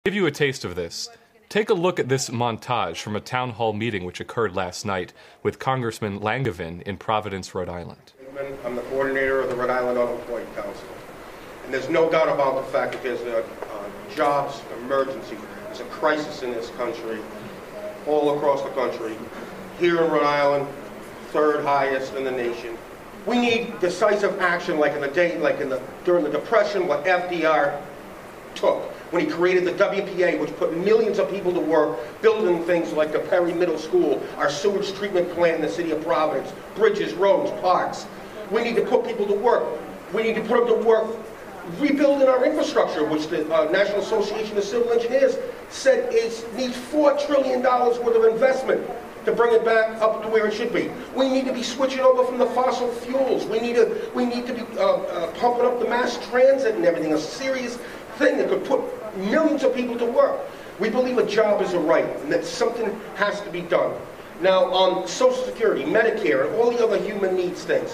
Give you a taste of this. Take a look at this montage from a town hall meeting which occurred last night with Congressman Langevin in Providence, Rhode Island. I'm the coordinator of the Rhode Island Unemployed Council. And there's no doubt about the fact that there's a jobs emergency. There's a crisis in this country, all across the country. Here in Rhode Island, third highest in the nation. We need decisive action like during the Depression, what FDR took when he created the WPA, which put millions of people to work building things like the Perry Middle School, our sewage treatment plant in the city of Providence, bridges, roads, parks. We need to put people to work. We need to put them to work rebuilding our infrastructure, which the National Association of Civil Engineers said needs $4 trillion worth of investment to bring it back up to where it should be. We need to be switching over from the fossil fuels. We need to be pumping up the mass transit and everything, a serious thing that could put millions of people to work. We believe a job is a right and that something has to be done. Now, on Social Security, Medicare, and all the other human needs things,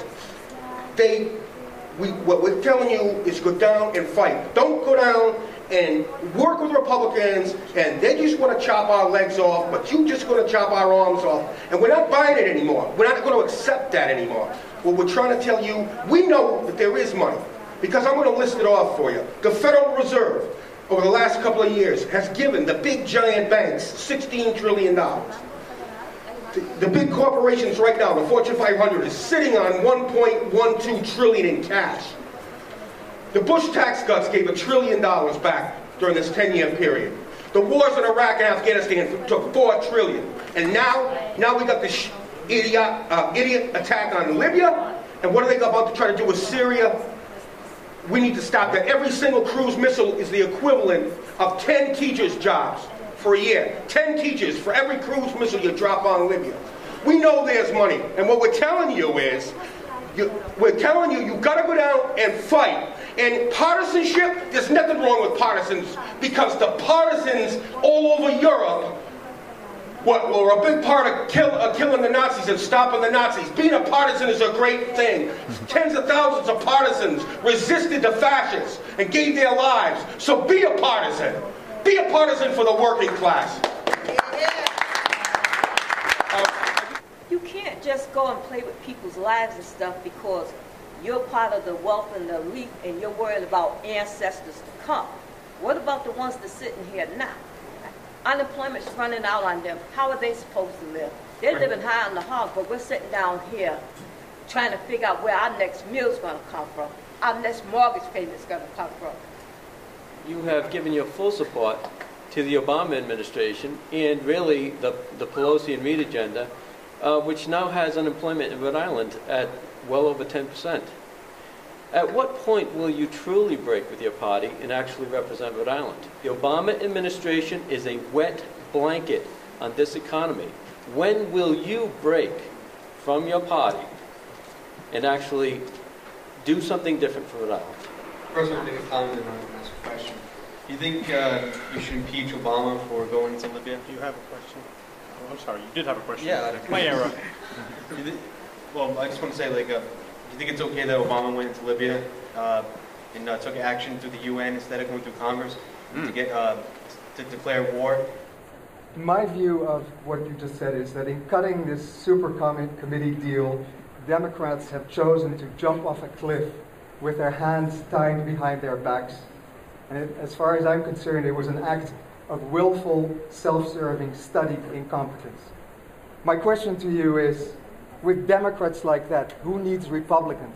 what we're telling you is go down and fight. Don't go down and work with Republicans, and they just want to chop our legs off, but you're just going to chop our arms off. And we're not buying it anymore. We're not going to accept that anymore. What we're trying to tell you, we know that there is money, because I'm going to list it off for you. The Federal Reserve, over the last couple of years, has given the big giant banks $16 trillion. The big corporations right now, the Fortune 500, is sitting on $1.12 trillion in cash. The Bush tax cuts gave $1 trillion back during this 10-year period. The wars in Iraq and Afghanistan took $4 trillion. And now we got this idiot attack on Libya. And what are they about to try to do with Syria? We need to stop that. Every single cruise missile is the equivalent of 10 teachers' jobs for a year. 10 teachers for every cruise missile you drop on Libya. We know there's money. And what we're telling you is, we're telling you, you've got to go down and fight. And partisanship, there's nothing wrong with partisans, because the partisans all over Europe were a big part of killing the Nazis and stopping the Nazis. Being a partisan is a great thing. Tens of thousands of partisans resisted the fascists and gave their lives. So be a partisan. Be a partisan for the working class. You can't just go and play with people's lives and stuff because you're part of the wealth and the elite and you're worried about ancestors to come. What about the ones that are sitting here now? Unemployment's running out on them. How are they supposed to live? They're living high on the hog, but we're sitting down here trying to figure out where our next meal's going to come from, our next mortgage payment's going to come from. You have given your full support to the Obama administration and really the Pelosi and Reid agenda, which now has unemployment in Rhode Island at well over 10%. At what point will you truly break with your party and actually represent Rhode Island? The Obama administration is a wet blanket on this economy. When will you break from your party and actually do something different for Rhode Island? First, I want to make a comment and I'll ask a question. Do you think we should impeach Obama for going to Libya? Do you have a question? Oh, I'm sorry, you did have a question. Yeah. My error. Well, I just want to say, do you think it's okay that Obama went into Libya and took action through the UN instead of going through Congress to declare war? My view of what you just said is that in cutting this super committee deal, Democrats have chosen to jump off a cliff with their hands tied behind their backs. And as far as I'm concerned, it was an act of willful, self-serving, studied incompetence. My question to you is, with Democrats like that, who needs Republicans?